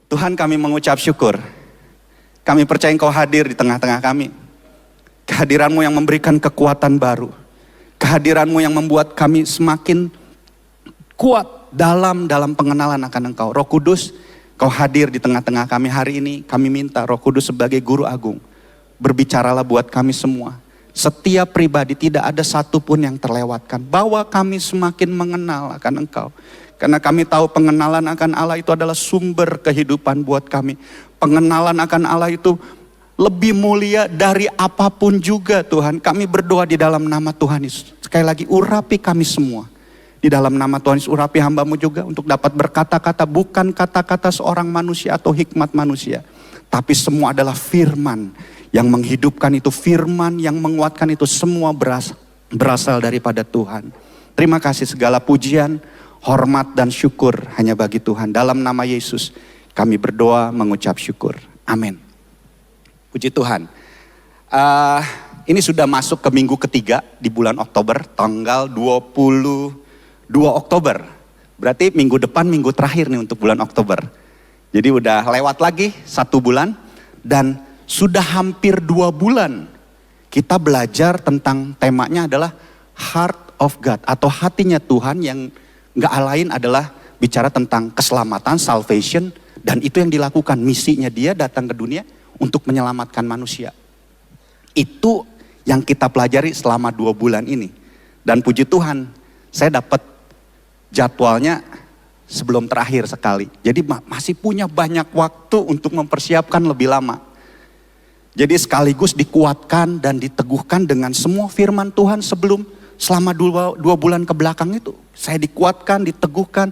Tuhan, kami mengucap syukur. Kami percaya Engkau hadir di tengah-tengah kami. Kehadiran-Mu yang memberikan kekuatan baru. Kehadiran-Mu yang membuat kami semakin kuat dalam pengenalan akan Engkau. Roh Kudus, Kau hadir di tengah-tengah kami hari ini. Kami minta Roh Kudus sebagai Guru Agung, berbicaralah buat kami semua. Setiap pribadi, tidak ada satupun yang terlewatkan. Bawa kami semakin mengenal akan Engkau. Karena kami tahu pengenalan akan Allah itu adalah sumber kehidupan buat kami. Pengenalan akan Allah itu lebih mulia dari apapun juga Tuhan. Kami berdoa di dalam nama Tuhan Yesus. Sekali lagi, urapi kami semua. Di dalam nama Tuhan Yesus, urapi hamba-Mu juga untuk dapat berkata-kata, bukan kata-kata seorang manusia atau hikmat manusia. Tapi semua adalah firman yang menghidupkan itu, firman yang menguatkan itu, semua berasal daripada Tuhan. Terima kasih, segala pujian, hormat dan syukur hanya bagi Tuhan. Dalam nama Yesus kami berdoa mengucap syukur. Amin. Puji Tuhan. Ini sudah masuk ke minggu ketiga di bulan Oktober, tanggal 22 Oktober. Berarti minggu depan minggu terakhir nih untuk bulan Oktober. Jadi udah lewat lagi 1 bulan dan sudah hampir 2 bulan kita belajar tentang temanya adalah Heart of God atau hatinya Tuhan, yang gak lain adalah bicara tentang keselamatan, salvation, dan itu yang dilakukan. Misinya dia datang ke dunia untuk menyelamatkan manusia. Itu yang kita pelajari selama 2 bulan ini. Dan puji Tuhan, saya dapat jadwalnya sebelum terakhir sekali. Jadi masih punya banyak waktu untuk mempersiapkan lebih lama. Jadi sekaligus dikuatkan dan diteguhkan dengan semua firman Tuhan selama 2 bulan ke belakang itu. Saya dikuatkan, diteguhkan.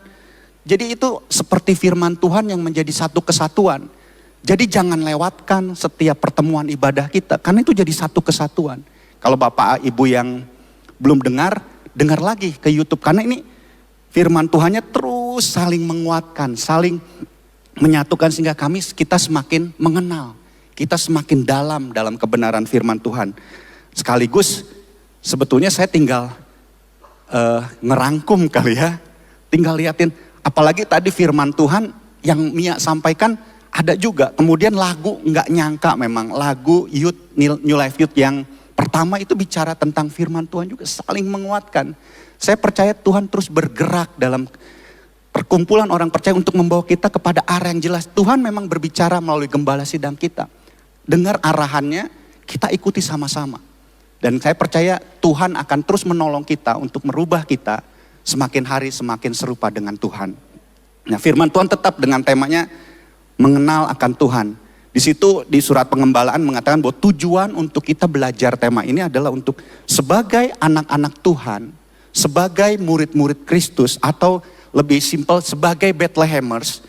Jadi itu seperti firman Tuhan yang menjadi satu kesatuan. Jadi jangan lewatkan setiap pertemuan ibadah kita, karena itu jadi satu kesatuan. Kalau Bapak Ibu yang belum dengar lagi ke YouTube. Karena ini firman Tuhannya terus saling menguatkan, saling menyatukan sehingga kita semakin mengenal. Kita semakin dalam kebenaran firman Tuhan. Sekaligus sebetulnya saya tinggal ngerangkum kali ya. Tinggal liatin, apalagi tadi firman Tuhan yang Mia sampaikan ada juga. Kemudian lagu nggak nyangka memang, lagu New Life Youth yang pertama itu bicara tentang firman Tuhan juga, saling menguatkan. Saya percaya Tuhan terus bergerak dalam perkumpulan orang percaya untuk membawa kita kepada arah yang jelas. Tuhan memang berbicara melalui gembala sidang kita. Dengar arahannya, kita ikuti sama-sama. Dan saya percaya Tuhan akan terus menolong kita untuk merubah kita semakin hari semakin serupa dengan Tuhan. Nah, firman Tuhan tetap dengan temanya mengenal akan Tuhan. Di situ di surat pengembalaan mengatakan bahwa tujuan untuk kita belajar tema ini adalah untuk sebagai anak-anak Tuhan, sebagai murid-murid Kristus, atau lebih simpel sebagai Bethlehemers,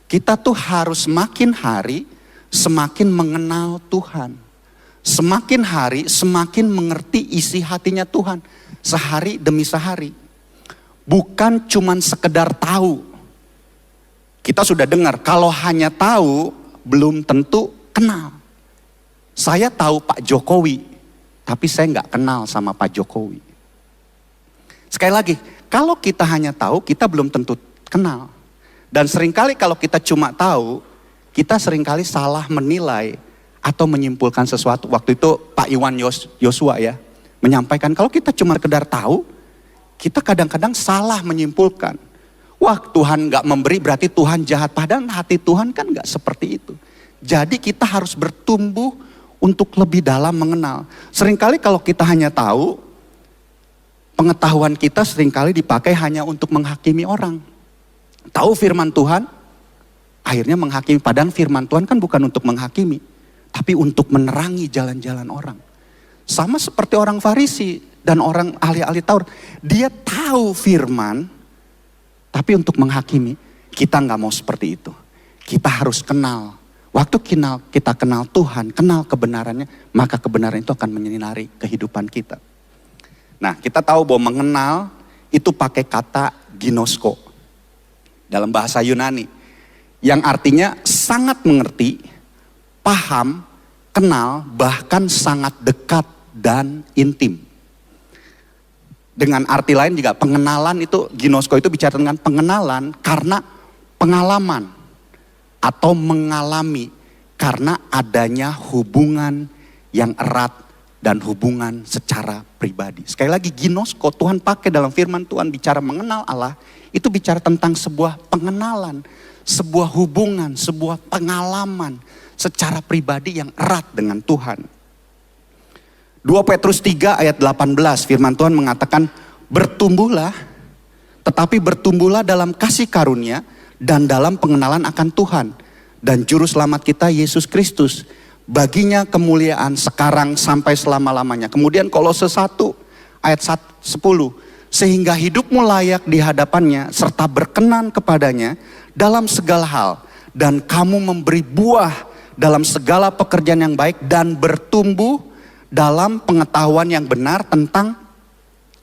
kita tuh harus makin hari semakin mengenal Tuhan. Semakin hari semakin mengerti isi hatinya Tuhan sehari demi sehari. Bukan cuman sekedar tahu. Kita sudah dengar, kalau hanya tahu belum tentu kenal. Saya tahu Pak Jokowi, tapi saya nggak kenal sama Pak Jokowi. Sekali lagi, kalau kita hanya tahu, kita belum tentu kenal. Dan seringkali kalau kita cuma tahu, kita seringkali salah menilai atau menyimpulkan sesuatu. Waktu itu Pak Iwan Yosua ya menyampaikan, kalau kita cuma sekedar tahu, kita kadang-kadang salah menyimpulkan. Wah, Tuhan gak memberi berarti Tuhan jahat. Padahal hati Tuhan kan gak seperti itu. Jadi kita harus bertumbuh untuk lebih dalam mengenal. Seringkali kalau kita hanya tahu, pengetahuan kita seringkali dipakai hanya untuk menghakimi orang. Tahu firman Tuhan, akhirnya menghakimi. Padahal firman Tuhan kan bukan untuk menghakimi, tapi untuk menerangi jalan-jalan orang. Sama seperti orang Farisi dan orang ahli-ahli Taurat. Dia tahu firman, tapi untuk menghakimi. Kita gak mau seperti itu. Kita harus kenal. Waktu kita kenal Tuhan, kenal kebenarannya, maka kebenaran itu akan menyinari kehidupan kita. Nah, kita tahu bahwa mengenal itu pakai kata ginosko. Dalam bahasa Yunani. Yang artinya sangat mengerti, paham, kenal, bahkan sangat dekat dan intim. Dengan arti lain juga pengenalan itu, ginosko itu bicara dengan pengenalan karena pengalaman. atau mengalami karena adanya hubungan yang erat dan hubungan secara pribadi. Sekali lagi ginosko Tuhan pakai dalam firman Tuhan bicara mengenal Allah, itu bicara tentang sebuah pengenalan, sebuah hubungan, sebuah pengalaman secara pribadi yang erat dengan Tuhan. 2 Petrus 3 ayat 18 firman Tuhan mengatakan, bertumbuhlah, tetapi bertumbuhlah dalam kasih karunia dan dalam pengenalan akan Tuhan dan Juru Selamat kita Yesus Kristus. Baginya kemuliaan sekarang sampai selama-lamanya. Kemudian Kolose 1 ayat 10. Sehingga hidupmu layak di hadapannya serta berkenan kepadanya dalam segala hal. Dan kamu memberi buah dalam segala pekerjaan yang baik dan bertumbuh dalam pengetahuan yang benar tentang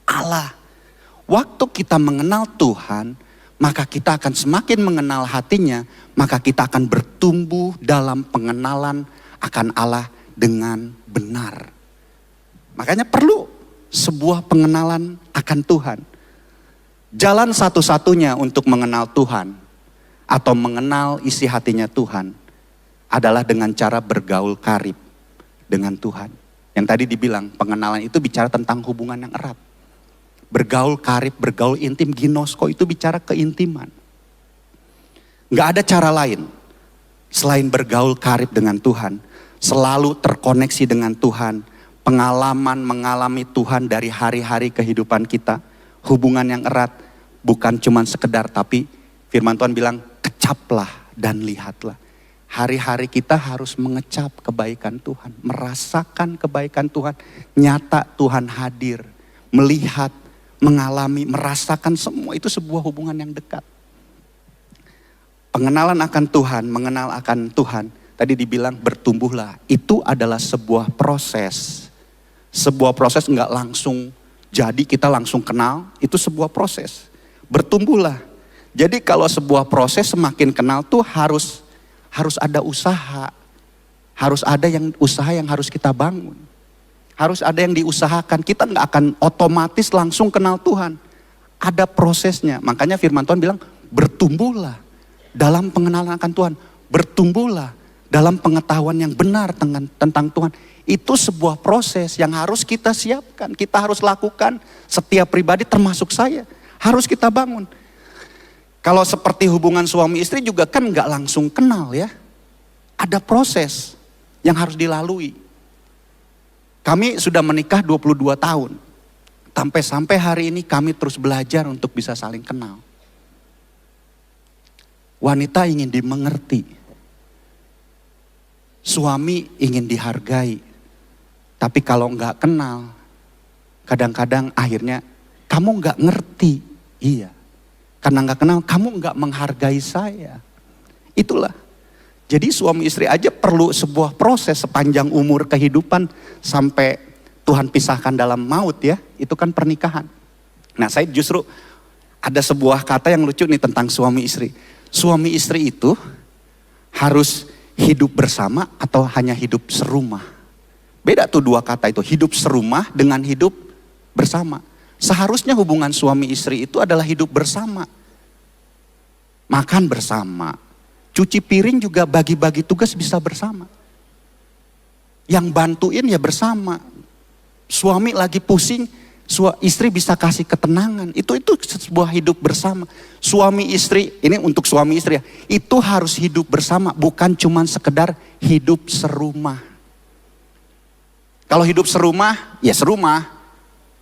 Allah. Waktu kita mengenal Tuhan, maka kita akan semakin mengenal hatinya, maka kita akan bertumbuh dalam pengenalan akan Allah dengan benar. Makanya perlu sebuah pengenalan akan Tuhan. Jalan satu-satunya untuk mengenal Tuhan atau mengenal isi hatinya Tuhan adalah dengan cara bergaul karib dengan Tuhan. Yang tadi dibilang pengenalan itu bicara tentang hubungan yang erat. Bergaul karib, bergaul intim, ginosko itu bicara keintiman. Gak ada cara lain selain bergaul karib dengan Tuhan. Selalu terkoneksi dengan Tuhan. Pengalaman mengalami Tuhan dari hari-hari kehidupan kita. Hubungan yang erat. Bukan cuma sekedar, tapi firman Tuhan bilang kecaplah dan lihatlah. Hari-hari kita harus mengecap kebaikan Tuhan. Merasakan kebaikan Tuhan. Nyata Tuhan hadir. Melihat, mengalami, merasakan semua itu sebuah hubungan yang dekat. Pengenalan akan Tuhan, mengenal akan Tuhan. Tadi dibilang bertumbuhlah. Itu adalah sebuah proses. Sebuah proses enggak langsung jadi kita langsung kenal. Itu sebuah proses. Bertumbuhlah. Jadi kalau sebuah proses semakin kenal tuh harus ada usaha. Harus ada usaha yang harus kita bangun. Harus ada yang diusahakan. Kita enggak akan otomatis langsung kenal Tuhan. Ada prosesnya. Makanya firman Tuhan bilang bertumbuhlah dalam pengenalan akan Tuhan. Bertumbuhlah dalam pengetahuan yang benar tentang Tuhan. Itu sebuah proses yang harus kita siapkan. Kita harus lakukan, setiap pribadi termasuk saya. Harus kita bangun. Kalau seperti hubungan suami istri juga kan gak langsung kenal ya. Ada proses yang harus dilalui. Kami sudah menikah 22 tahun. Sampai hari ini kami terus belajar untuk bisa saling kenal. Wanita ingin dimengerti. Suami ingin dihargai. Tapi kalau nggak kenal, kadang-kadang akhirnya kamu nggak ngerti. Iya, karena nggak kenal, kamu nggak menghargai saya. Itulah. Jadi suami istri aja perlu sebuah proses sepanjang umur kehidupan sampai Tuhan pisahkan dalam maut ya. Itu kan pernikahan. Nah saya justru ada sebuah kata yang lucu nih tentang suami istri. Suami istri itu harus hidup bersama atau hanya hidup serumah. Beda tuh dua kata itu, hidup serumah dengan hidup bersama. Seharusnya hubungan suami istri itu adalah hidup bersama. Makan bersama, cuci piring juga bagi-bagi tugas bisa bersama. Yang bantuin ya bersama. Suami lagi pusing, istri bisa kasih ketenangan. Itu sebuah hidup bersama. Suami istri, ini untuk suami istri ya, itu harus hidup bersama, bukan cuma sekedar hidup serumah. Kalau hidup serumah, ya serumah.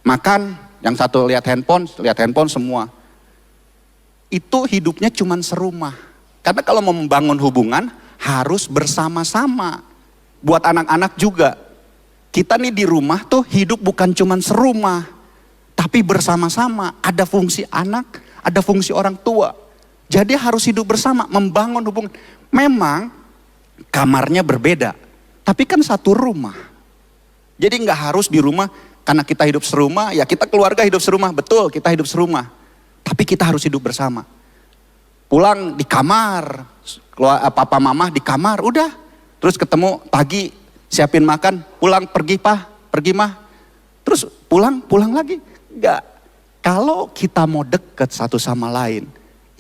Makan, yang satu lihat handphone semua. Itu hidupnya cuma serumah. Karena kalau mau membangun hubungan, harus bersama-sama. Buat anak-anak juga. Kita nih di rumah tuh hidup bukan cuma serumah. Tapi bersama-sama, ada fungsi anak, ada fungsi orang tua. Jadi harus hidup bersama, membangun hubungan. Memang kamarnya berbeda, tapi kan satu rumah. Jadi gak harus di rumah, karena kita hidup serumah, ya kita keluarga hidup serumah. Betul, kita hidup serumah. Tapi kita harus hidup bersama. Pulang di kamar, papa mama di kamar, udah. Terus ketemu pagi, siapin makan, pulang pergi mah. Terus pulang lagi. Enggak. Kalau kita mau deket satu sama lain,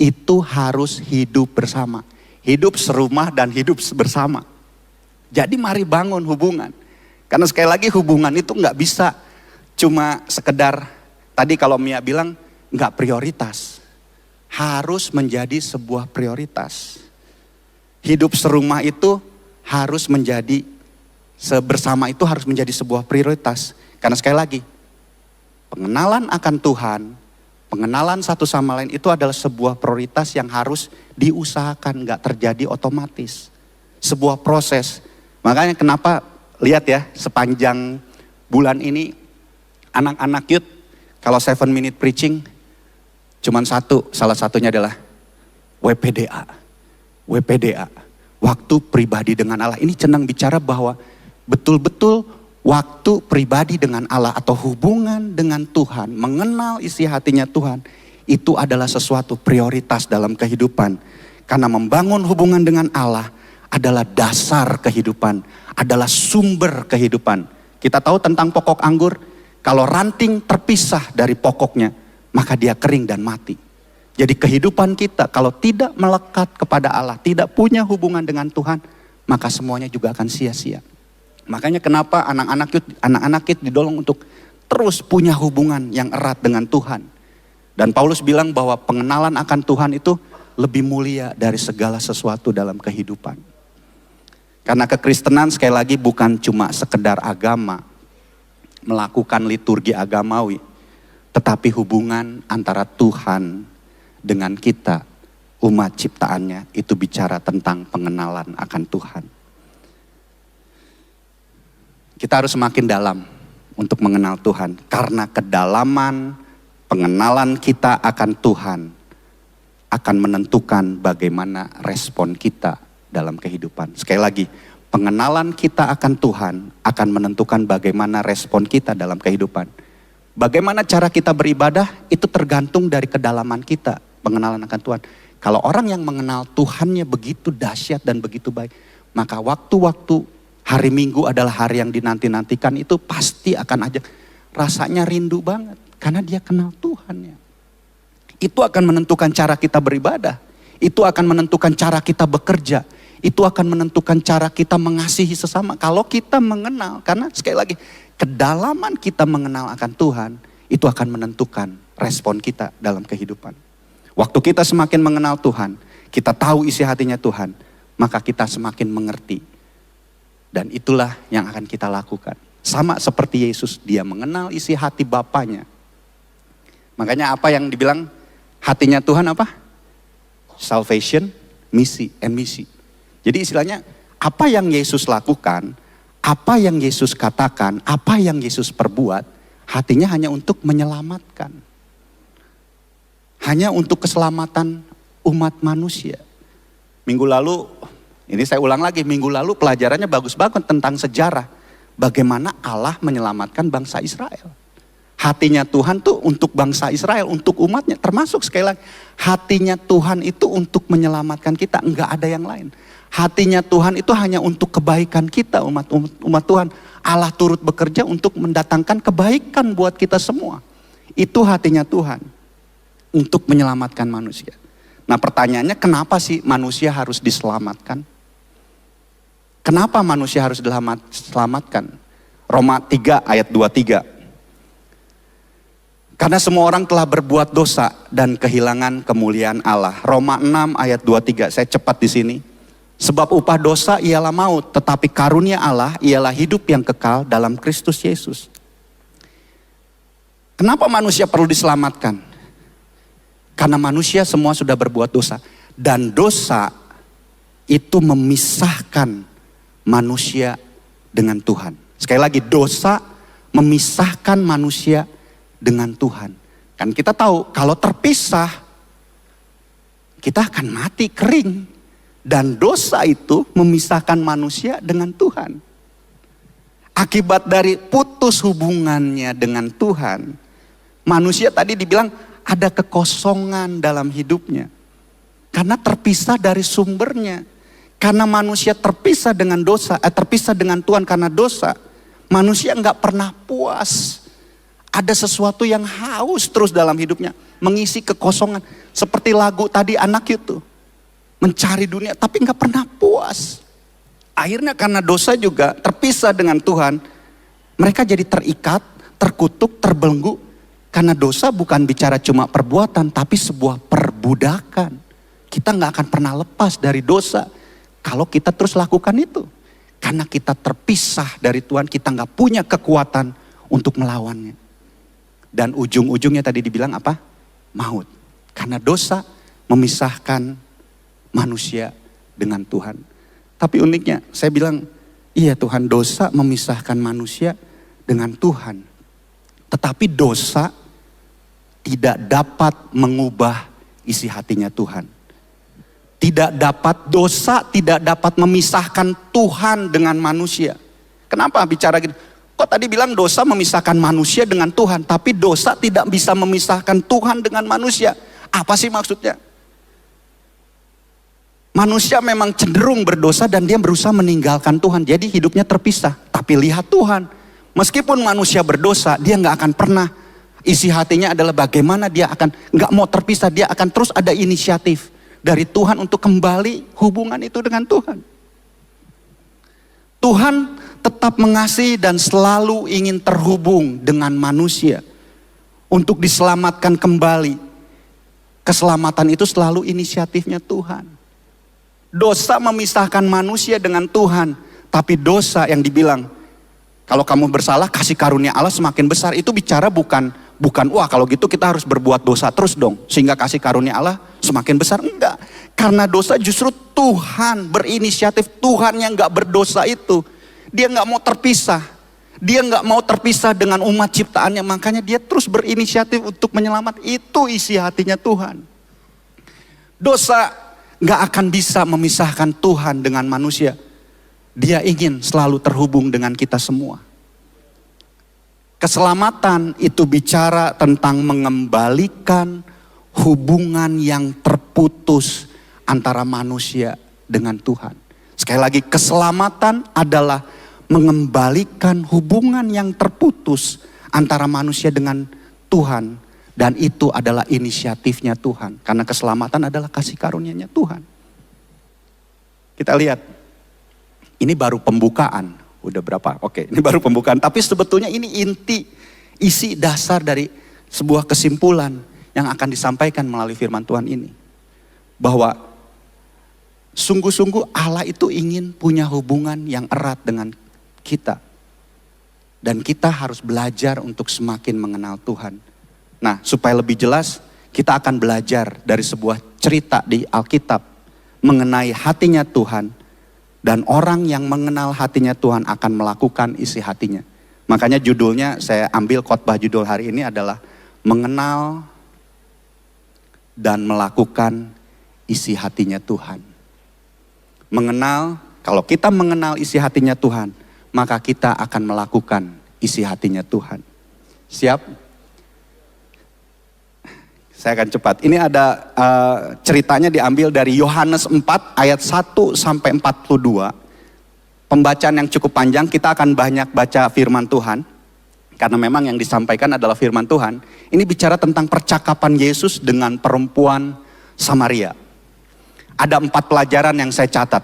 itu harus hidup bersama. hidup serumah dan hidup bersama. Jadi mari bangun hubungan. Karena sekali lagi hubungan itu nggak bisa cuma sekedar, tadi kalau Mia bilang nggak prioritas. Harus menjadi sebuah prioritas. Hidup serumah itu harus menjadi, bersama itu harus menjadi sebuah prioritas. Karena sekali lagi, pengenalan akan Tuhan, pengenalan satu sama lain itu adalah sebuah prioritas yang harus diusahakan, gak terjadi otomatis. Sebuah proses. Makanya kenapa, lihat ya, sepanjang bulan ini, anak-anak youth, kalau 7 minute preaching, cuman salah satunya adalah WPDA. WPDA, waktu pribadi dengan Allah. Ini cenang bicara bahwa betul-betul waktu pribadi dengan Allah atau hubungan dengan Tuhan, mengenal isi hatinya Tuhan, itu adalah sesuatu prioritas dalam kehidupan. Karena membangun hubungan dengan Allah adalah dasar kehidupan, adalah sumber kehidupan. Kita tahu tentang pokok anggur, kalau ranting terpisah dari pokoknya, maka dia kering dan mati. Jadi kehidupan kita kalau tidak melekat kepada Allah, tidak punya hubungan dengan Tuhan, maka semuanya juga akan sia-sia. Makanya kenapa anak-anak kita didorong untuk terus punya hubungan yang erat dengan Tuhan. Dan Paulus bilang bahwa pengenalan akan Tuhan itu lebih mulia dari segala sesuatu dalam kehidupan. Karena kekristenan sekali lagi bukan cuma sekedar agama, melakukan liturgi agamawi, tetapi hubungan antara Tuhan dengan kita, umat ciptaannya, itu bicara tentang pengenalan akan Tuhan. Kita harus semakin dalam untuk mengenal Tuhan. Karena kedalaman pengenalan kita akan Tuhan akan menentukan bagaimana respon kita dalam kehidupan. Sekali lagi, pengenalan kita akan Tuhan akan menentukan bagaimana respon kita dalam kehidupan. Bagaimana cara kita beribadah itu tergantung dari kedalaman kita, pengenalan akan Tuhan. Kalau orang yang mengenal Tuhannya begitu dahsyat dan begitu baik, maka waktu-waktu hari Minggu adalah hari yang dinanti-nantikan, itu pasti akan aja rasanya rindu banget. Karena dia kenal Tuhannya. Itu akan menentukan cara kita beribadah. Itu akan menentukan cara kita bekerja. Itu akan menentukan cara kita mengasihi sesama. Kalau kita mengenal, karena sekali lagi, kedalaman kita mengenal akan Tuhan, itu akan menentukan respon kita dalam kehidupan. Waktu kita semakin mengenal Tuhan, kita tahu isi hatinya Tuhan, maka kita semakin mengerti. Dan itulah yang akan kita lakukan. Sama seperti Yesus, dia mengenal isi hati Bapanya. Makanya apa yang dibilang hatinya Tuhan apa? Salvation, misi, and misi. Jadi istilahnya apa yang Yesus lakukan, apa yang Yesus katakan, apa yang Yesus perbuat, hatinya hanya untuk menyelamatkan. Hanya untuk keselamatan umat manusia. Minggu lalu, ini saya ulang lagi, minggu lalu pelajarannya bagus banget tentang sejarah. Bagaimana Allah menyelamatkan bangsa Israel. Hatinya Tuhan tuh untuk bangsa Israel, untuk umatnya. Termasuk sekali lagi, hatinya Tuhan itu untuk menyelamatkan kita, enggak ada yang lain. Hatinya Tuhan itu hanya untuk kebaikan kita, umat Tuhan. Allah turut bekerja untuk mendatangkan kebaikan buat kita semua. Itu hatinya Tuhan, untuk menyelamatkan manusia. Nah pertanyaannya, kenapa sih manusia harus diselamatkan? Kenapa manusia harus diselamatkan? Roma 3 ayat 23. Karena semua orang telah berbuat dosa dan kehilangan kemuliaan Allah. Roma 6 ayat 23, saya cepat di sini. Sebab upah dosa ialah maut, tetapi karunia Allah ialah hidup yang kekal dalam Kristus Yesus. Kenapa manusia perlu diselamatkan? Karena manusia semua sudah berbuat dosa. Dan dosa itu memisahkan manusia dengan Tuhan. Sekali lagi, dosa memisahkan manusia dengan Tuhan. Kan kita tahu kalau terpisah, kita akan mati kering. Dan dosa itu memisahkan manusia dengan Tuhan. Akibat dari putus hubungannya dengan Tuhan, manusia tadi dibilang ada kekosongan dalam hidupnya. Karena terpisah dari sumbernya. Karena manusia terpisah dengan dosa, terpisah dengan Tuhan karena dosa. Manusia enggak pernah puas. Ada sesuatu yang haus terus dalam hidupnya. Mengisi kekosongan. Seperti lagu tadi anak itu. mencari dunia tapi nggak pernah puas. Akhirnya karena dosa juga terpisah dengan Tuhan, mereka jadi terikat, terkutuk, terbelenggu. Karena dosa bukan bicara cuma perbuatan, tapi sebuah perbudakan. Kita nggak akan pernah lepas dari dosa kalau kita terus lakukan itu. Karena kita terpisah dari Tuhan, kita nggak punya kekuatan untuk melawannya. Dan ujung-ujungnya tadi dibilang apa? Maut. Karena dosa memisahkan manusia dengan Tuhan. Tapi uniknya, saya bilang, iya Tuhan, dosa memisahkan manusia dengan Tuhan. Tetapi dosa tidak dapat mengubah isi hatinya Tuhan. Dosa tidak dapat memisahkan Tuhan dengan manusia. Kenapa bicara gitu? Kok tadi bilang dosa memisahkan manusia dengan Tuhan, tapi dosa tidak bisa memisahkan Tuhan dengan manusia. Apa sih maksudnya? Manusia memang cenderung berdosa dan dia berusaha meninggalkan Tuhan. Jadi hidupnya terpisah. Tapi lihat Tuhan. Meskipun manusia berdosa, dia gak akan pernah. Isi hatinya adalah bagaimana dia akan gak mau terpisah. Dia akan terus ada inisiatif dari Tuhan untuk kembali hubungan itu dengan Tuhan. Tuhan tetap mengasihi dan selalu ingin terhubung dengan manusia. Untuk diselamatkan kembali. Keselamatan itu selalu inisiatifnya Tuhan. Dosa memisahkan manusia dengan Tuhan. Tapi dosa yang dibilang, kalau kamu bersalah kasih karunia Allah semakin besar. Itu bicara bukan wah kalau gitu kita harus berbuat dosa terus dong. Sehingga kasih karunia Allah semakin besar. Enggak. Karena dosa justru Tuhan berinisiatif. Tuhan yang gak berdosa itu. Dia gak mau terpisah. Dia gak mau terpisah dengan umat ciptaannya. Makanya dia terus berinisiatif untuk menyelamat. Itu isi hatinya Tuhan. Dosa gak akan bisa memisahkan Tuhan dengan manusia. Dia ingin selalu terhubung dengan kita semua. Keselamatan itu bicara tentang mengembalikan hubungan yang terputus antara manusia dengan Tuhan. Sekali lagi, keselamatan adalah mengembalikan hubungan yang terputus antara manusia dengan Tuhan. Dan itu adalah inisiatifnya Tuhan. Karena keselamatan adalah kasih karunia-Nya Tuhan. Kita lihat. Ini baru pembukaan. Udah berapa? Oke, ini baru pembukaan. Tapi sebetulnya ini isi dasar dari sebuah kesimpulan yang akan disampaikan melalui firman Tuhan ini. Bahwa sungguh-sungguh Allah itu ingin punya hubungan yang erat dengan kita. Dan kita harus belajar untuk semakin mengenal Tuhan. Nah, supaya lebih jelas, kita akan belajar dari sebuah cerita di Alkitab mengenai hatinya Tuhan. Dan orang yang mengenal hatinya Tuhan akan melakukan isi hatinya. Makanya judulnya, saya ambil khotbah judul hari ini adalah mengenal dan melakukan isi hatinya Tuhan. Mengenal, kalau kita mengenal isi hatinya Tuhan, maka kita akan melakukan isi hatinya Tuhan. Siap? Saya akan cepat. Ini ada ceritanya diambil dari Yohanes 4 ayat 1 sampai 42. Pembacaan yang cukup panjang, kita akan banyak baca firman Tuhan. Karena memang yang disampaikan adalah firman Tuhan. Ini bicara tentang percakapan Yesus dengan perempuan Samaria. Ada 4 pelajaran yang saya catat.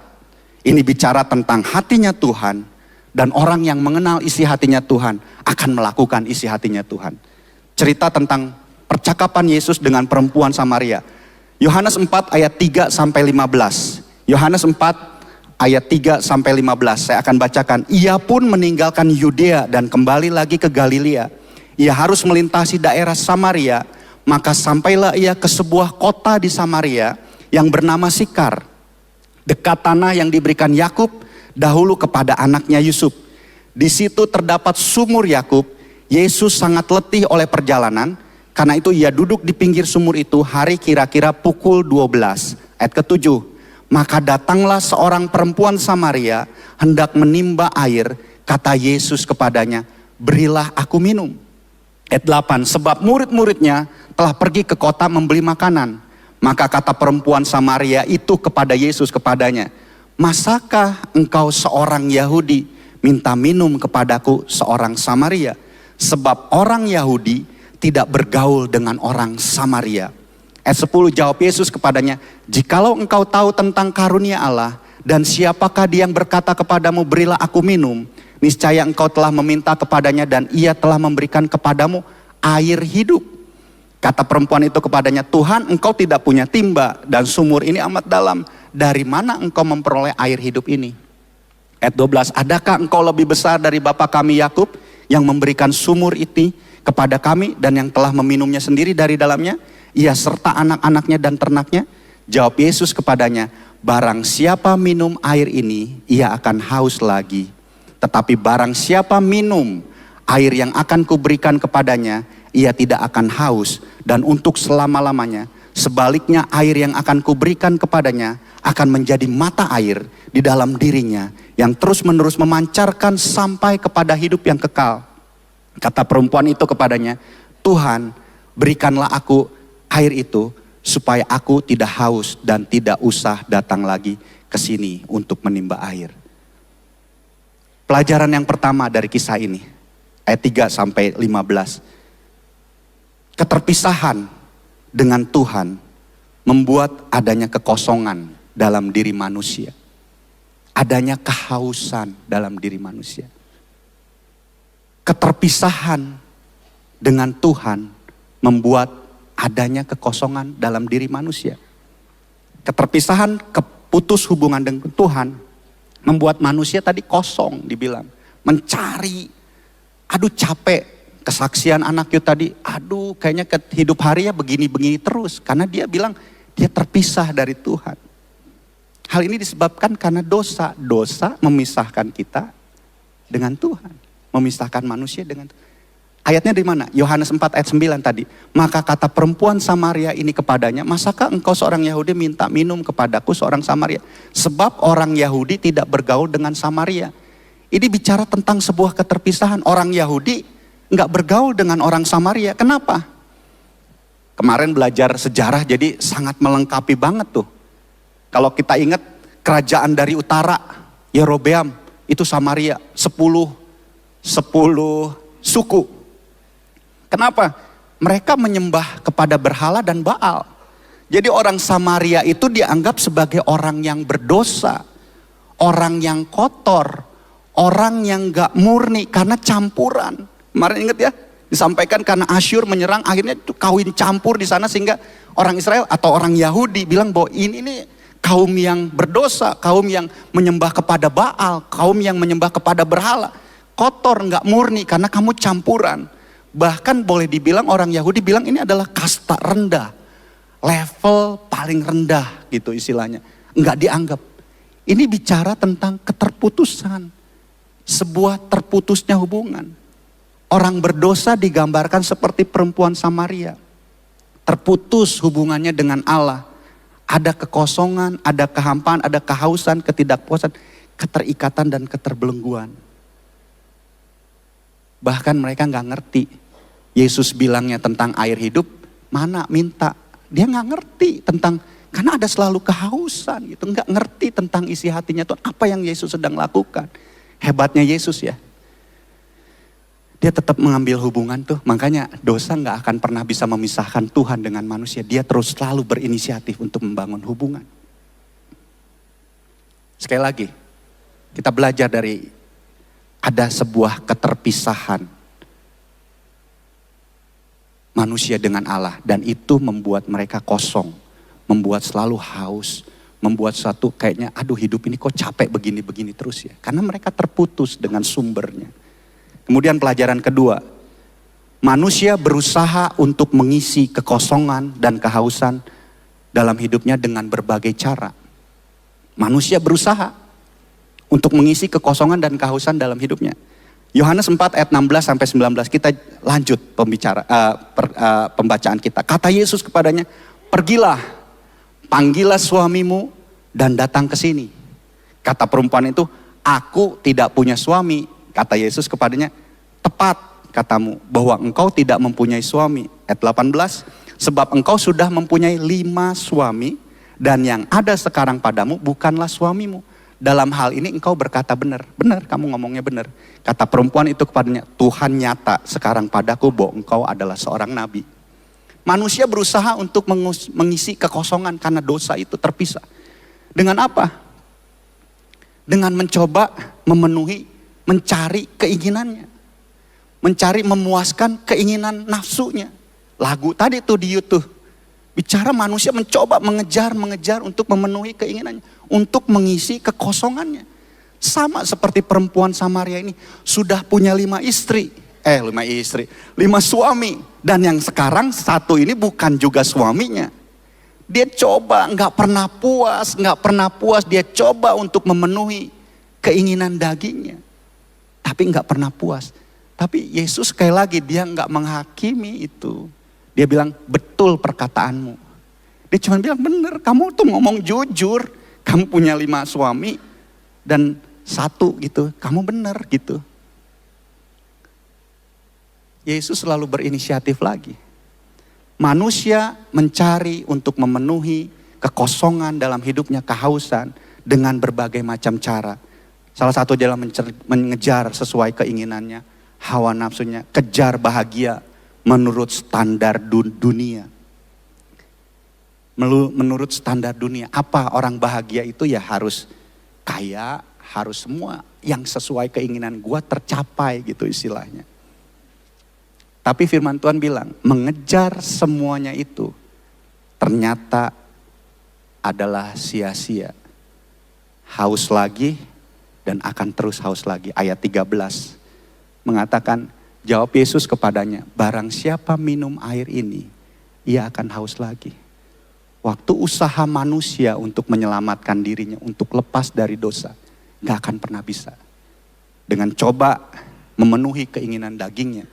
Ini bicara tentang hatinya Tuhan. Dan orang yang mengenal isi hatinya Tuhan akan melakukan isi hatinya Tuhan. Cerita tentang percakapan Yesus dengan perempuan Samaria. Yohanes 4 ayat 3 sampai 15. Yohanes 4 ayat 3 sampai 15. Saya akan bacakan. Ia pun meninggalkan Yudea dan kembali lagi ke Galilea. Ia harus melintasi daerah Samaria. Maka sampailah ia ke sebuah kota di Samaria yang bernama Sikar. Dekat tanah yang diberikan Yakub dahulu kepada anaknya Yusuf. Di situ terdapat sumur Yakub. Yesus sangat letih oleh perjalanan. Karena itu ia duduk di pinggir sumur itu hari kira-kira pukul 12. Ayat ke-7. Maka datanglah seorang perempuan Samaria hendak menimba air. Kata Yesus kepadanya, berilah aku minum. Ayat 8. Sebab murid-muridnya telah pergi ke kota membeli makanan. Maka kata perempuan Samaria itu kepada Yesus kepadanya, masakah engkau seorang Yahudi minta minum kepadaku seorang Samaria? Sebab orang Yahudi tidak bergaul dengan orang Samaria. Ayat 10, jawab Yesus kepadanya, jikalau engkau tahu tentang karunia Allah, dan siapakah dia yang berkata kepadamu, berilah aku minum, niscaya engkau telah meminta kepadanya dan ia telah memberikan kepadamu air hidup. Kata perempuan itu kepadanya, Tuhan, engkau tidak punya timba dan sumur ini amat dalam. Dari mana engkau memperoleh air hidup ini? Ayat 12, adakah engkau lebih besar dari bapa kami Yakub yang memberikan sumur itu kepada kami dan yang telah meminumnya sendiri dari dalamnya, ia serta anak-anaknya dan ternaknya? Jawab Yesus kepadanya, barang siapa minum air ini, ia akan haus lagi. Tetapi barang siapa minum air yang akan kuberikan kepadanya, ia tidak akan haus dan untuk selama-lamanya. Sebaliknya air yang akan kuberikan kepadanya akan menjadi mata air di dalam dirinya yang terus-menerus memancarkan sampai kepada hidup yang kekal. Kata perempuan itu kepadanya, Tuhan, berikanlah aku air itu supaya aku tidak haus dan tidak usah datang lagi ke sini untuk menimba air. Pelajaran yang pertama dari kisah ini, ayat 3 sampai 15. Keterpisahan dengan Tuhan membuat adanya kekosongan dalam diri manusia. Adanya kehausan dalam diri manusia. Keterpisahan dengan Tuhan membuat adanya kekosongan dalam diri manusia. Keterpisahan, keputus hubungan dengan Tuhan membuat manusia tadi kosong dibilang. Mencari, aduh capek, kesaksian anak Yud tadi, aduh kayaknya hidup harinya begini-begini terus. Karena dia bilang dia terpisah dari Tuhan. Hal ini disebabkan karena dosa. Dosa memisahkan kita dengan Tuhan. Memisahkan manusia dengan Tuhan. Ayatnya dari mana? Yohanes 4 ayat 9 tadi. Maka kata perempuan Samaria ini kepadanya, masakah engkau seorang Yahudi minta minum kepadaku seorang Samaria? Sebab orang Yahudi tidak bergaul dengan Samaria. Ini bicara tentang sebuah keterpisahan. Orang Yahudi nggak bergaul dengan orang Samaria. Kenapa? Kemarin belajar sejarah jadi sangat melengkapi banget tuh. Kalau kita ingat kerajaan dari utara, Yerobeam, itu Samaria, 10 suku. Kenapa? Mereka menyembah kepada berhala dan Baal. Jadi orang Samaria itu dianggap sebagai orang yang berdosa, orang yang kotor, orang yang gak murni karena campuran. Kemarin ingat ya, disampaikan karena Asyur menyerang, akhirnya itu kawin campur di sana sehingga orang Israel atau orang Yahudi bilang bahwa ini kaum yang berdosa, kaum yang menyembah kepada Baal, kaum yang menyembah kepada berhala. Kotor, gak murni karena kamu campuran. Bahkan boleh dibilang orang Yahudi bilang ini adalah kasta rendah. Level paling rendah gitu istilahnya. Enggak dianggap. Ini bicara tentang keterputusan. Sebuah terputusnya hubungan. Orang berdosa digambarkan seperti perempuan Samaria. Terputus hubungannya dengan Allah. Ada kekosongan, ada kehampaan, ada kehausan, ketidakpuasan, keterikatan dan keterbelengguan. Bahkan mereka gak ngerti. Yesus bilangnya tentang air hidup, mana minta. Dia gak ngerti tentang, karena ada selalu kehausan gitu. Gak ngerti tentang isi hatinya Tuhan. Apa yang Yesus sedang lakukan. Hebatnya Yesus ya. Dia tetap mengambil hubungan tuh. Makanya dosa gak akan pernah bisa memisahkan Tuhan dengan manusia. Dia terus selalu berinisiatif untuk membangun hubungan. Sekali lagi, kita belajar dari ada sebuah keterpisahan manusia dengan Allah. Dan itu membuat mereka kosong. Membuat selalu haus. Membuat satu kayaknya aduh hidup ini kok capek begini-begini terus ya. Karena mereka terputus dengan sumbernya. Kemudian pelajaran kedua. Manusia berusaha untuk mengisi kekosongan dan kehausan dalam hidupnya dengan berbagai cara. Manusia berusaha untuk mengisi kekosongan dan kehausan dalam hidupnya. Yohanes 4 ayat 16 sampai 19 kita lanjut pembacaan kita. Kata Yesus kepadanya, pergilah, panggillah suamimu dan datang ke sini. Kata perempuan itu, aku tidak punya suami. Kata Yesus kepadanya, tepat katamu bahwa engkau tidak mempunyai suami. Ayat 18, sebab engkau sudah mempunyai 5 suami dan yang ada sekarang padamu bukanlah suamimu. Dalam hal ini engkau berkata benar. Benar, kamu ngomongnya benar. Kata perempuan itu kepadanya, Tuhan nyata sekarang padaku bahwa engkau adalah seorang nabi. Manusia berusaha untuk mengisi kekosongan karena dosa itu terpisah. Dengan apa? Dengan mencoba memenuhi, mencari keinginannya. Mencari memuaskan keinginan nafsunya. Lagu tadi tuh di YouTube. Bicara manusia mencoba mengejar untuk memenuhi keinginannya. Untuk mengisi kekosongannya. Sama seperti perempuan Samaria ini. Sudah punya 5 suami. Dan yang sekarang satu ini bukan juga suaminya. Dia coba gak pernah puas. Dia coba untuk memenuhi keinginan dagingnya. Tapi gak pernah puas. Tapi Yesus sekali lagi dia gak menghakimi itu. Dia bilang betul perkataanmu. Dia cuma bilang bener, kamu tuh ngomong jujur. Kamu punya 5 suami dan 1 gitu. Kamu bener gitu. Yesus selalu berinisiatif lagi. Manusia mencari untuk memenuhi kekosongan dalam hidupnya, kehausan dengan berbagai macam cara. Salah satu adalah mengejar sesuai keinginannya, hawa nafsunya, kejar bahagia menurut standar dunia. Menurut standar dunia, apa orang bahagia itu ya harus kaya, harus semua yang sesuai keinginan gua tercapai gitu istilahnya. Tapi firman Tuhan bilang, mengejar semuanya itu ternyata adalah sia-sia. Haus lagi dan akan terus haus lagi. Ayat 13 mengatakan, jawab Yesus kepadanya, barang siapa minum air ini, ia akan haus lagi. Waktu usaha manusia untuk menyelamatkan dirinya, untuk lepas dari dosa, gak akan pernah bisa. Dengan coba memenuhi keinginan dagingnya,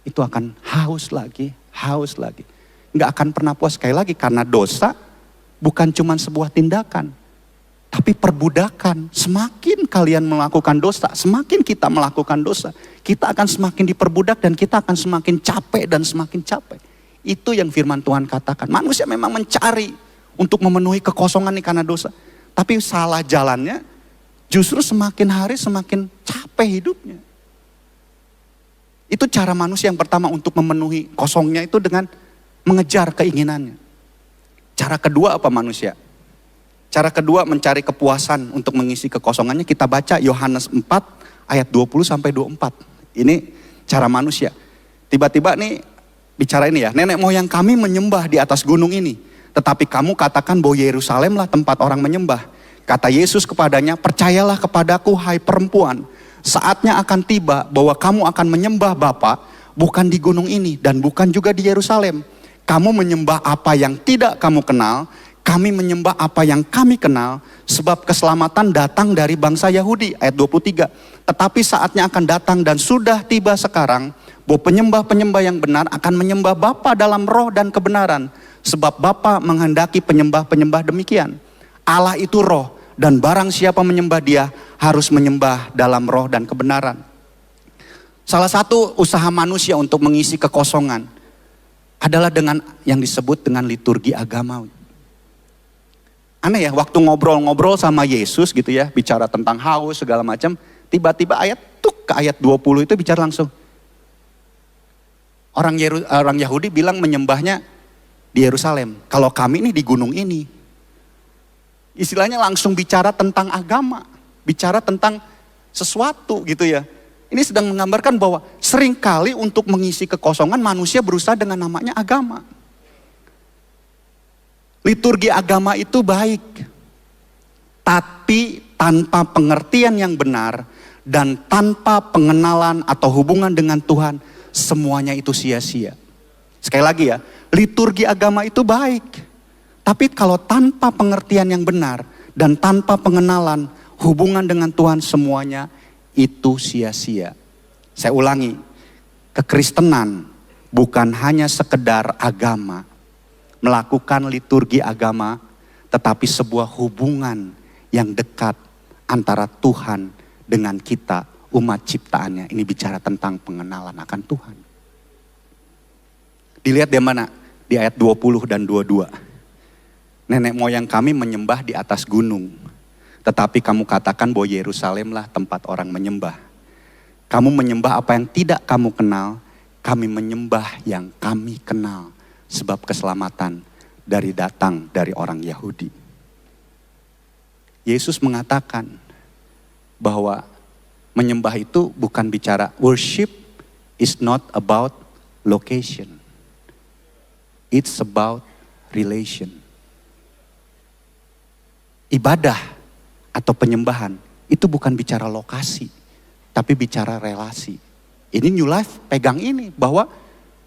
itu akan haus lagi. Gak akan pernah puas. Sekali lagi, karena dosa bukan cuma sebuah tindakan, tapi perbudakan. Semakin kalian melakukan dosa, semakin kita melakukan dosa, kita akan semakin diperbudak dan kita akan semakin capek dan semakin capek. Itu yang firman Tuhan katakan. Manusia memang mencari untuk memenuhi kekosongan ini karena dosa. Tapi salah jalannya, justru semakin hari semakin capek hidupnya. Itu cara manusia yang pertama untuk memenuhi kosongnya itu dengan mengejar keinginannya. Cara kedua apa manusia? Cara kedua mencari kepuasan untuk mengisi kekosongannya. Kita baca Yohanes 4 ayat 20-24. Ini cara manusia. Tiba-tiba nih bicara ini ya. Nenek moyang kami menyembah di atas gunung ini. Tetapi kamu katakan bahwa Yerusalemlah tempat orang menyembah. Kata Yesus kepadanya, percayalah kepadaku hai perempuan. Saatnya akan tiba bahwa kamu akan menyembah Bapa bukan di gunung ini dan bukan juga di Yerusalem. Kamu menyembah apa yang tidak kamu kenal, kami menyembah apa yang kami kenal, sebab keselamatan datang dari bangsa Yahudi. Ayat 23. Tetapi saatnya akan datang dan sudah tiba sekarang bahwa penyembah-penyembah yang benar akan menyembah Bapa dalam roh dan kebenaran. Sebab Bapa menghendaki penyembah-penyembah demikian. Allah itu roh. Dan barang siapa menyembah dia harus menyembah dalam roh dan kebenaran. Salah satu usaha manusia untuk mengisi kekosongan adalah dengan yang disebut dengan liturgi agama. Aneh ya, waktu ngobrol-ngobrol sama Yesus gitu ya, bicara tentang haus segala macam, tiba-tiba ke ayat 20 itu bicara langsung. Orang Yahudi bilang menyembahnya di Yerusalem. Kalau kami ini di gunung ini. Istilahnya langsung bicara tentang agama, bicara tentang sesuatu gitu ya. Ini sedang menggambarkan bahwa seringkali untuk mengisi kekosongan manusia berusaha dengan namanya agama. Liturgi agama itu baik, tapi tanpa pengertian yang benar dan tanpa pengenalan atau hubungan dengan Tuhan, semuanya itu sia-sia. Sekali lagi ya, liturgi agama itu baik. Tapi kalau tanpa pengertian yang benar dan tanpa pengenalan hubungan dengan Tuhan, semuanya itu sia-sia. Saya ulangi, kekristenan bukan hanya sekedar agama, melakukan liturgi agama, tetapi sebuah hubungan yang dekat antara Tuhan dengan kita, umat ciptaannya. Ini bicara tentang pengenalan akan Tuhan. Dilihat di mana? Di ayat 20 dan 22. Nenek moyang kami menyembah di atas gunung. Tetapi kamu katakan bahwa Yerusalemlah tempat orang menyembah. Kamu menyembah apa yang tidak kamu kenal. Kami menyembah yang kami kenal. sebab keselamatan datang dari orang Yahudi. Yesus mengatakan bahwa menyembah itu bukan bicara, worship is not about location. It's about relation. Ibadah atau penyembahan itu bukan bicara lokasi, tapi bicara relasi. Ini New Life pegang ini, bahwa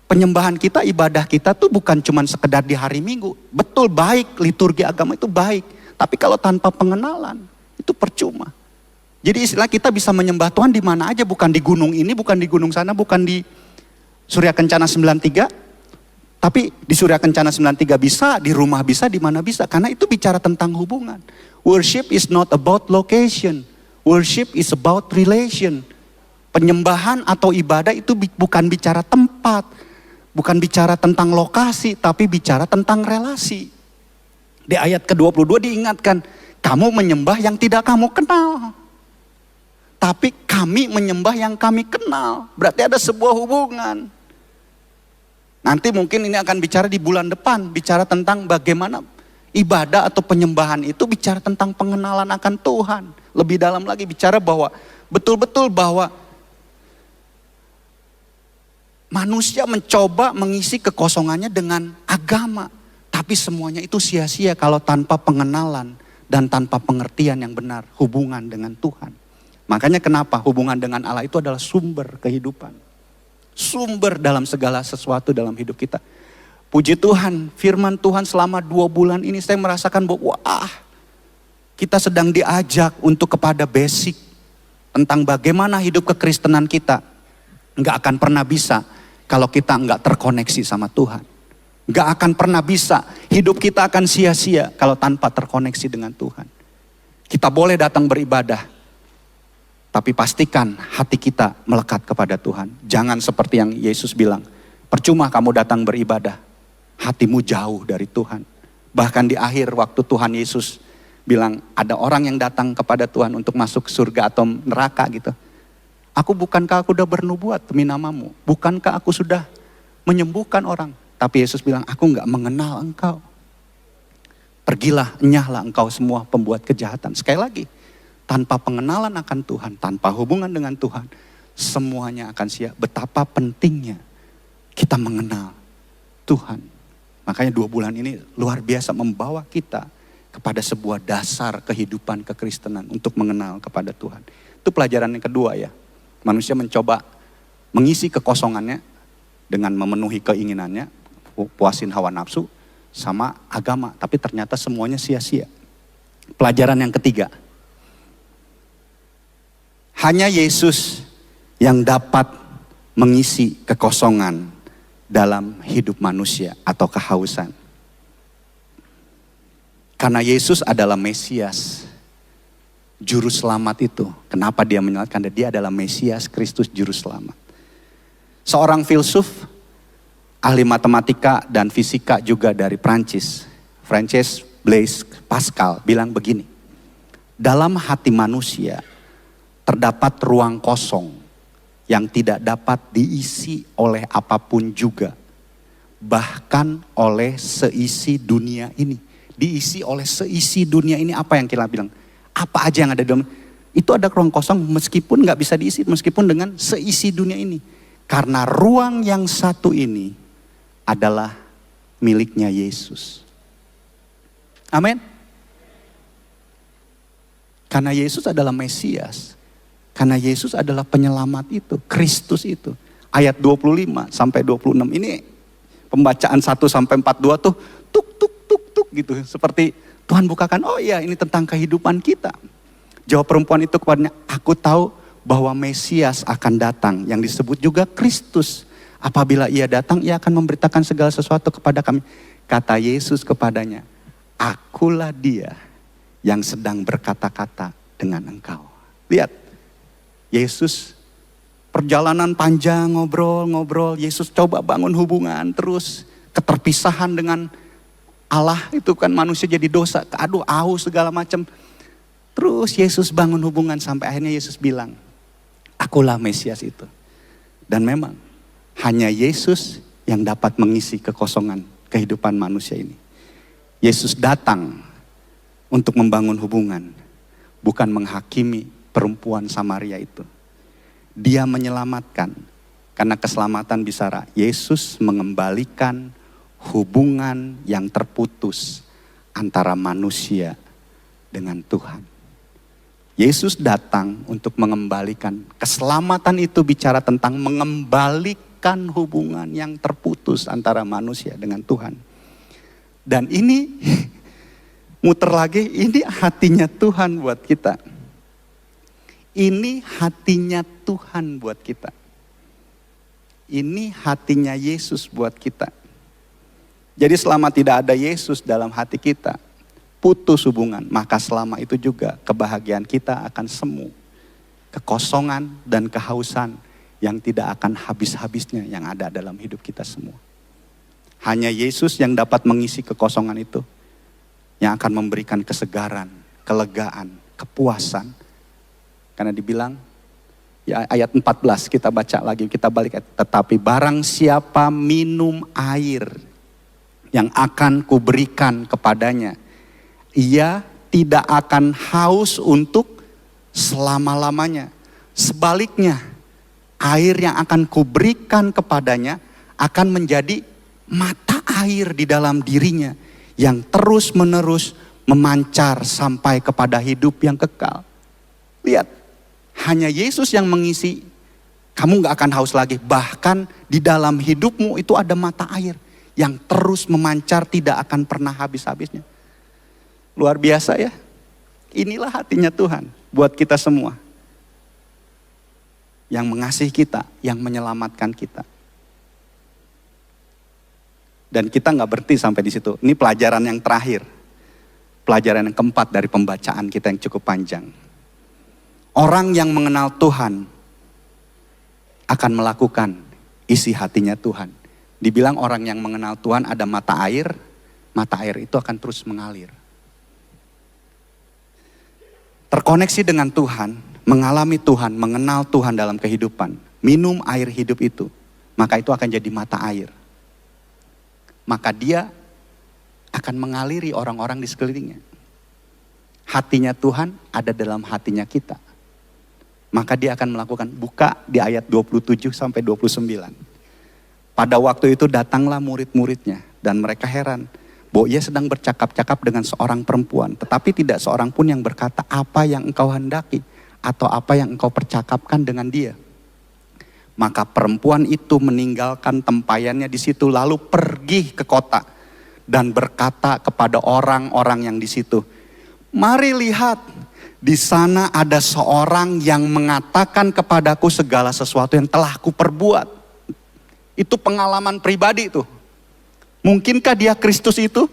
penyembahan kita, ibadah kita tuh bukan cuma sekedar di hari Minggu. Betul, baik, liturgi agama itu baik. Tapi kalau tanpa pengenalan, itu percuma. Jadi istilah kita bisa menyembah Tuhan di mana aja, bukan di gunung ini, bukan di gunung sana, bukan di Surya Kencana 93. Tapi di Surya Kencana 93 bisa, di rumah bisa, di mana bisa. Karena itu bicara tentang hubungan. Worship is not about location. Worship is about relation. Penyembahan atau ibadah itu bukan bicara tempat. Bukan bicara tentang lokasi, tapi bicara tentang relasi. Di ayat ke-22 diingatkan, kamu menyembah yang tidak kamu kenal. Tapi kami menyembah yang kami kenal. Berarti ada sebuah hubungan. Nanti mungkin ini akan bicara di bulan depan. Bicara tentang bagaimana ibadah atau penyembahan itu bicara tentang pengenalan akan Tuhan. Lebih dalam lagi bicara bahwa betul-betul bahwa manusia mencoba mengisi kekosongannya dengan agama. Tapi semuanya itu sia-sia kalau tanpa pengenalan dan tanpa pengertian yang benar hubungan dengan Tuhan. Makanya kenapa hubungan dengan Allah itu adalah sumber kehidupan. Sumber dalam segala sesuatu dalam hidup kita. Puji Tuhan, firman Tuhan selama 2 bulan ini saya merasakan bahwa kita sedang diajak untuk kepada basic tentang bagaimana hidup kekristenan kita. Nggak akan pernah bisa kalau kita nggak terkoneksi sama Tuhan. Nggak akan pernah bisa, hidup kita akan sia-sia kalau tanpa terkoneksi dengan Tuhan. Kita boleh datang beribadah, tapi pastikan hati kita melekat kepada Tuhan. Jangan seperti yang Yesus bilang, percuma kamu datang beribadah, hatimu jauh dari Tuhan. Bahkan di akhir waktu Tuhan Yesus bilang, ada orang yang datang kepada Tuhan untuk masuk surga atau neraka gitu. Bukankah aku sudah bernubuat demi namamu? Bukankah aku sudah menyembuhkan orang? Tapi Yesus bilang, aku gak mengenal engkau. Pergilah, enyahlah engkau semua pembuat kejahatan. Sekali lagi, tanpa pengenalan akan Tuhan, tanpa hubungan dengan Tuhan, semuanya akan sia. Betapa pentingnya kita mengenal Tuhan. Makanya 2 bulan ini luar biasa membawa kita kepada sebuah dasar kehidupan kekristenan untuk mengenal kepada Tuhan. Itu pelajaran yang kedua ya. Manusia mencoba mengisi kekosongannya dengan memenuhi keinginannya, puasin hawa nafsu sama agama. Tapi ternyata semuanya sia-sia. Pelajaran yang ketiga. Hanya Yesus yang dapat mengisi kekosongan dalam hidup manusia atau kehausan. Karena Yesus adalah Mesias, Juru Selamat itu. Kenapa dia menyelamatkan? Dia adalah Mesias, Kristus Juru Selamat. Seorang filsuf, ahli matematika dan fisika juga dari Prancis, Francis Blaise Pascal bilang begini. Dalam hati manusia terdapat ruang kosong yang tidak dapat diisi oleh apapun juga. Bahkan oleh seisi dunia ini. Diisi oleh seisi dunia ini, apa yang kita bilang? Apa aja yang ada di dalam? Itu ada ruang kosong meskipun gak bisa diisi, meskipun dengan seisi dunia ini. Karena ruang yang satu ini adalah miliknya Yesus. Amin. Karena Yesus adalah Mesias. Karena Yesus adalah penyelamat itu, Kristus itu. Ayat 25 sampai 26 ini pembacaan 1 sampai 42 tuh tuk tuk tuk tuk gitu. Seperti Tuhan bukakan, oh iya ini tentang kehidupan kita. Jawab perempuan itu kepadanya, aku tahu bahwa Mesias akan datang yang disebut juga Kristus. Apabila ia datang, ia akan memberitakan segala sesuatu kepada kami. Kata Yesus kepadanya, akulah dia yang sedang berkata-kata dengan engkau. Lihat, Yesus perjalanan panjang ngobrol-ngobrol. Yesus coba bangun hubungan terus. Keterpisahan dengan Allah itu kan manusia jadi dosa. Aduh, segala macam. Terus Yesus bangun hubungan sampai akhirnya Yesus bilang, akulah Mesias itu. Dan memang hanya Yesus yang dapat mengisi kekosongan kehidupan manusia ini. Yesus datang untuk membangun hubungan, bukan menghakimi perempuan Samaria itu. Dia menyelamatkan, karena keselamatan bicara, Yesus mengembalikan hubungan yang terputus antara manusia dengan Tuhan. Yesus datang untuk mengembalikan, keselamatan itu bicara tentang mengembalikan hubungan yang terputus antara manusia dengan Tuhan. Dan ini muter lagi, ini hatinya Tuhan buat kita. Ini hatinya Tuhan buat kita. Ini hatinya Yesus buat kita. Jadi selama tidak ada Yesus dalam hati kita, putus hubungan, maka selama itu juga kebahagiaan kita akan semu. Kekosongan dan kehausan yang tidak akan habis-habisnya yang ada dalam hidup kita semua. Hanya Yesus yang dapat mengisi kekosongan itu, yang akan memberikan kesegaran, kelegaan, kepuasan. Karena dibilang, ya ayat 14 kita baca lagi, kita balik. Tetapi barang siapa minum air yang akan kuberikan kepadanya, ia tidak akan haus untuk selama-lamanya. Sebaliknya, air yang akan kuberikan kepadanya akan menjadi mata air di dalam dirinya yang terus-menerus memancar sampai kepada hidup yang kekal. Lihat, hanya Yesus yang mengisi, kamu gak akan haus lagi. Bahkan di dalam hidupmu itu ada mata air yang terus memancar, tidak akan pernah habis-habisnya. Luar biasa ya. Inilah hatinya Tuhan buat kita semua. Yang mengasihi kita, yang menyelamatkan kita. Dan kita gak berhenti sampai di situ. Ini pelajaran yang terakhir. Pelajaran yang keempat dari pembacaan kita yang cukup panjang. Orang yang mengenal Tuhan akan melakukan isi hatinya Tuhan. Dibilang orang yang mengenal Tuhan ada mata air itu akan terus mengalir. Terkoneksi dengan Tuhan, mengalami Tuhan, mengenal Tuhan dalam kehidupan, minum air hidup itu, maka itu akan jadi mata air. Maka dia akan mengaliri orang-orang di sekelilingnya. Hatinya Tuhan ada dalam hatinya kita. Maka dia akan melakukan, buka di ayat 27 sampai 29. Pada waktu itu datanglah murid-muridnya dan mereka heran bahwa ia sedang bercakap-cakap dengan seorang perempuan. Tetapi tidak seorang pun yang berkata apa yang engkau hendaki atau apa yang engkau percakapkan dengan dia. Maka perempuan itu meninggalkan tempayannya di situ lalu pergi ke kota dan berkata kepada orang-orang yang di situ, mari lihat, di sana ada seorang yang mengatakan kepadaku segala sesuatu yang telah kuperbuat. Itu pengalaman pribadi itu. Mungkinkah dia Kristus itu?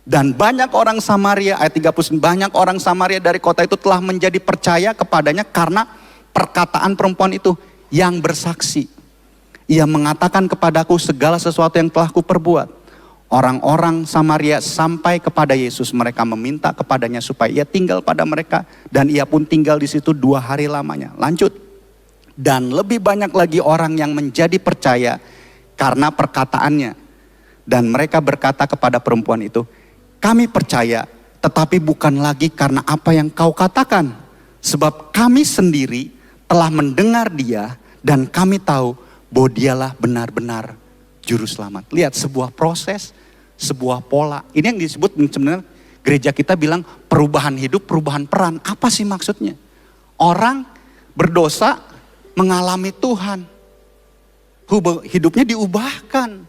Dan banyak orang Samaria, ayat 39, banyak orang Samaria dari kota itu telah menjadi percaya kepadanya karena perkataan perempuan itu yang bersaksi. Ia mengatakan kepadaku segala sesuatu yang telah kuperbuat. Orang-orang Samaria sampai kepada Yesus, mereka meminta kepadanya supaya ia tinggal pada mereka. Dan ia pun tinggal di situ 2 hari lamanya. Lanjut. Dan lebih banyak lagi orang yang menjadi percaya karena perkataannya. Dan mereka berkata kepada perempuan itu, kami percaya tetapi bukan lagi karena apa yang kau katakan. Sebab kami sendiri telah mendengar dia dan kami tahu bahwa dialah benar-benar juru selamat. Lihat sebuah proses, sebuah pola. Ini yang disebut sebenarnya gereja kita bilang perubahan hidup, perubahan peran. Apa sih maksudnya? Orang berdosa mengalami Tuhan. Hidupnya diubahkan.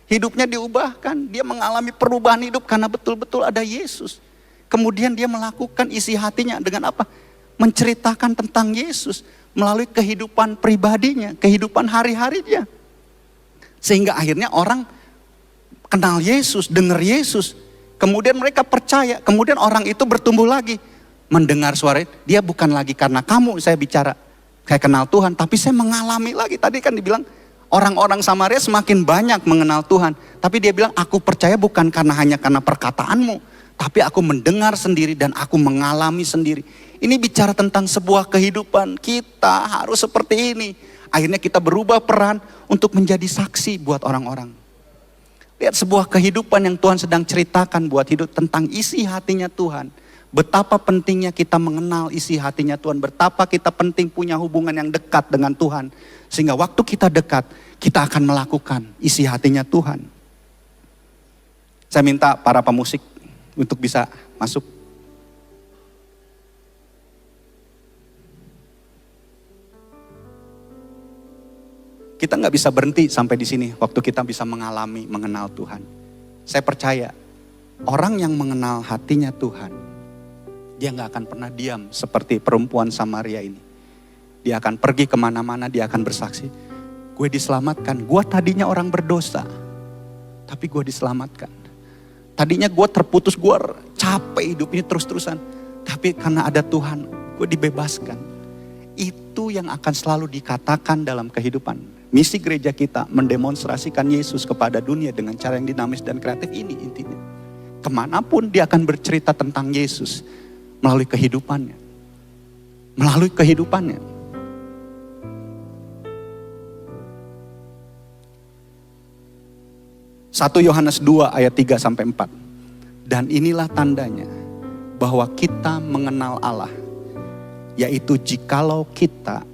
Hidupnya diubahkan. Dia mengalami perubahan hidup karena betul-betul ada Yesus. Kemudian dia melakukan isi hatinya dengan apa? Menceritakan tentang Yesus melalui kehidupan pribadinya, kehidupan hari-harinya. Sehingga akhirnya orang kenal Yesus, dengar Yesus. Kemudian mereka percaya, kemudian orang itu bertumbuh lagi. Mendengar suara, dia bukan lagi karena kamu saya bicara, saya kenal Tuhan, tapi saya mengalami lagi. Tadi kan dibilang orang-orang Samaria semakin banyak mengenal Tuhan. Tapi dia bilang aku percaya bukan hanya karena perkataanmu, tapi aku mendengar sendiri dan aku mengalami sendiri. Ini bicara tentang sebuah kehidupan, kita harus seperti ini. Akhirnya kita berubah peran untuk menjadi saksi buat orang-orang. Lihat sebuah kehidupan yang Tuhan sedang ceritakan buat hidup tentang isi hatinya Tuhan. Betapa pentingnya kita mengenal isi hatinya Tuhan. Betapa kita penting punya hubungan yang dekat dengan Tuhan. Sehingga waktu kita dekat, kita akan melakukan isi hatinya Tuhan. Saya minta para pemusik untuk bisa masuk. Kita nggak bisa berhenti sampai di sini waktu kita bisa mengalami, mengenal Tuhan. Saya percaya orang yang mengenal hatinya Tuhan, dia nggak akan pernah diam seperti perempuan Samaria ini. Dia akan pergi kemana-mana, dia akan bersaksi. Gue diselamatkan, gue tadinya orang berdosa, tapi gue diselamatkan. Tadinya gue terputus, gue capek hidup ini terus-terusan. Tapi karena ada Tuhan, gue dibebaskan. Itu yang akan selalu dikatakan dalam kehidupan. Misi gereja kita mendemonstrasikan Yesus kepada dunia dengan cara yang dinamis dan kreatif ini intinya. Kemanapun dia akan bercerita tentang Yesus melalui kehidupannya. Melalui kehidupannya. 1 Yohanes 2 ayat 3 sampai 4. Dan inilah tandanya bahwa kita mengenal Allah, yaitu jikalau kita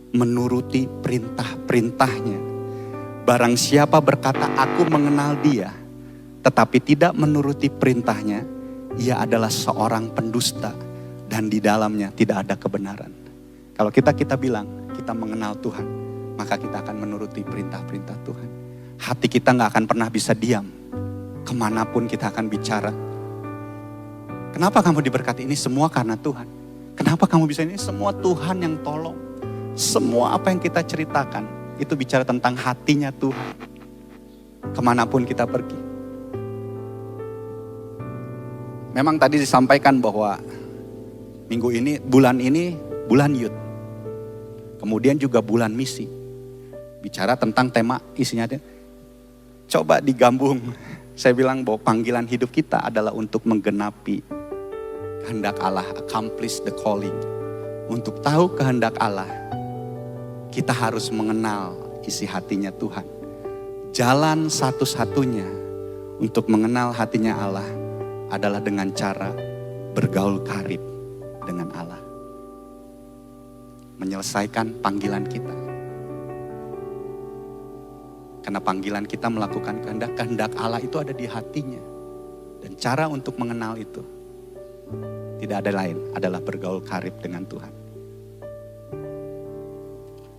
menuruti perintah-perintahnya. Barang siapa berkata aku mengenal dia, tetapi tidak menuruti perintahnya, ia adalah seorang pendusta dan di dalamnya tidak ada kebenaran. Kalau kita bilang kita mengenal Tuhan, maka kita akan menuruti perintah-perintah Tuhan. Hati kita gak akan pernah bisa diam. Kemanapun kita akan bicara. Kenapa kamu diberkati? Ini semua karena Tuhan. Kenapa kamu bisa ini? Semua Tuhan yang tolong. Semua apa yang kita ceritakan, itu bicara tentang hatinya Tuhan. Kemanapun kita pergi. Memang tadi disampaikan bahwa minggu ini, bulan youth. Kemudian juga bulan misi. Bicara tentang tema isinya. Coba digabung. Saya bilang bahwa panggilan hidup kita adalah untuk menggenapi kehendak Allah, accomplish the calling. Untuk tahu kehendak Allah, kita harus mengenal isi hatinya Tuhan. Jalan satu-satunya untuk mengenal hatinya Allah adalah dengan cara bergaul karib dengan Allah. Menyelesaikan panggilan kita. Karena panggilan kita melakukan kehendak Allah itu ada di hatinya. Dan cara untuk mengenal itu tidak ada lain, adalah bergaul karib dengan Tuhan.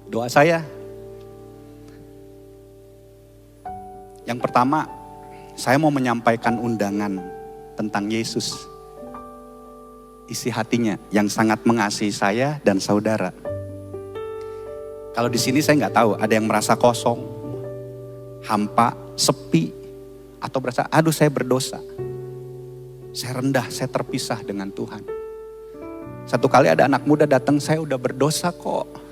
Doa saya, yang pertama, saya mau menyampaikan undangan tentang Yesus. Isi hatinya yang sangat mengasihi saya dan saudara. Kalau di sini saya nggak tahu, ada yang merasa kosong, hampa, sepi, atau berasa, aduh saya berdosa. Saya rendah, saya terpisah dengan Tuhan. Satu kali ada anak muda datang, saya udah berdosa kok.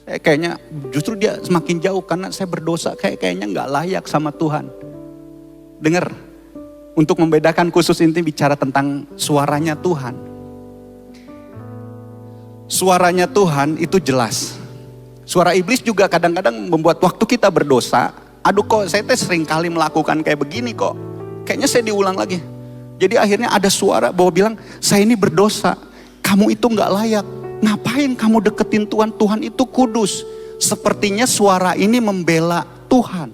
Saya kayaknya justru dia semakin jauh karena saya berdosa, kayaknya nggak layak sama Tuhan. Dengar, untuk membedakan khusus ini bicara tentang suaranya Tuhan. Suaranya Tuhan itu jelas. Suara iblis juga kadang-kadang membuat waktu kita berdosa, aduh kok saya sering kali melakukan kayak begini kok. Kayaknya saya diulang lagi. Jadi akhirnya ada suara bahwa bilang, saya ini berdosa, kamu itu nggak layak. Ngapain kamu deketin Tuhan? Tuhan itu kudus. Sepertinya suara ini membela Tuhan.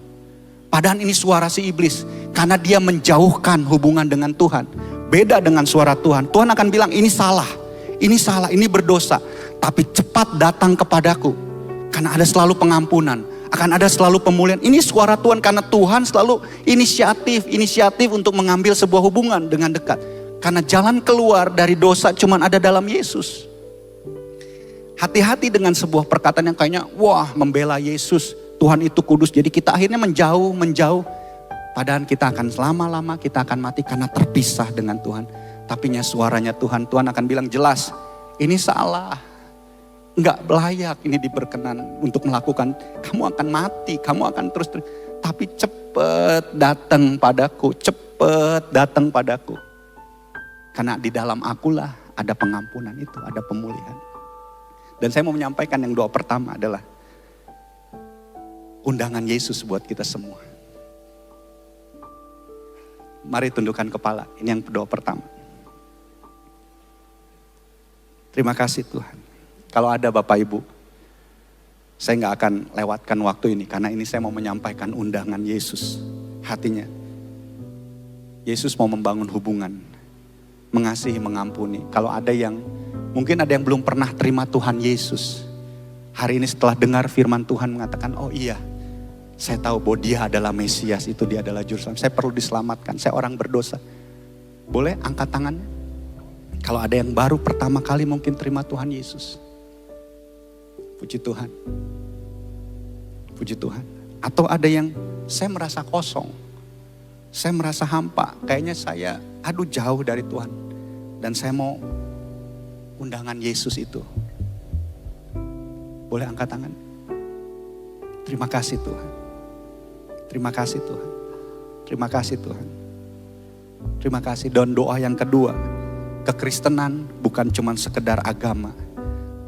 Padahal ini suara si iblis. Karena dia menjauhkan hubungan dengan Tuhan. Beda dengan suara Tuhan. Tuhan akan bilang ini salah, ini berdosa. Tapi cepat datang kepadaku. Karena ada selalu pengampunan. Akan ada selalu pemulihan. Ini suara Tuhan karena Tuhan selalu inisiatif untuk mengambil sebuah hubungan dengan dekat. Karena jalan keluar dari dosa cuma ada dalam Yesus. Hati-hati dengan sebuah perkataan yang kayaknya, wah membela Yesus, Tuhan itu kudus. Jadi kita akhirnya menjauh. Padahal kita akan selama-lama kita akan mati karena terpisah dengan Tuhan. Tapinya suaranya Tuhan akan bilang jelas, ini salah. Enggak layak ini diberkenan untuk melakukan. Kamu akan mati, kamu akan terus. Tapi cepat datang padaku. Karena di dalam akulah ada pengampunan itu, ada pemulihan. Dan saya mau menyampaikan yang doa pertama adalah undangan Yesus buat kita semua. Mari tundukkan kepala, ini yang doa pertama. Terima kasih Tuhan. Kalau ada Bapak Ibu, saya gak akan lewatkan waktu ini, karena ini saya mau menyampaikan undangan Yesus. Hatinya, Yesus mau membangun hubungan, mengasihi, mengampuni. Kalau ada yang, mungkin ada yang belum pernah terima Tuhan Yesus. Hari ini setelah dengar firman Tuhan mengatakan, oh iya, saya tahu bahwa dia adalah Mesias, itu dia adalah Juru Selamat. Saya perlu diselamatkan, saya orang berdosa. Boleh angkat tangannya? Kalau ada yang baru pertama kali mungkin terima Tuhan Yesus. Puji Tuhan. Puji Tuhan. Atau ada yang saya merasa kosong. Saya merasa hampa. Kayaknya saya jauh dari Tuhan. Dan saya mau undangan Yesus itu. Boleh angkat tangan? Terima kasih Tuhan. Terima kasih Tuhan. Terima kasih Tuhan. Terima kasih. Dan doa yang kedua, kekristenan bukan cuma sekedar agama,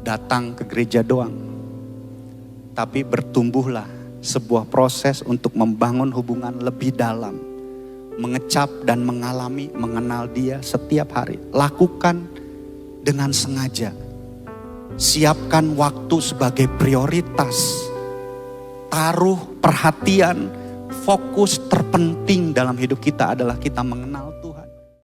datang ke gereja doang. Tapi bertumbuhlah sebuah proses untuk membangun hubungan lebih dalam. Mengecap dan mengenal dia setiap hari. Lakukan dengan sengaja. Siapkan waktu sebagai prioritas. Taruh perhatian. Fokus terpenting dalam hidup kita adalah kita mengenal Tuhan.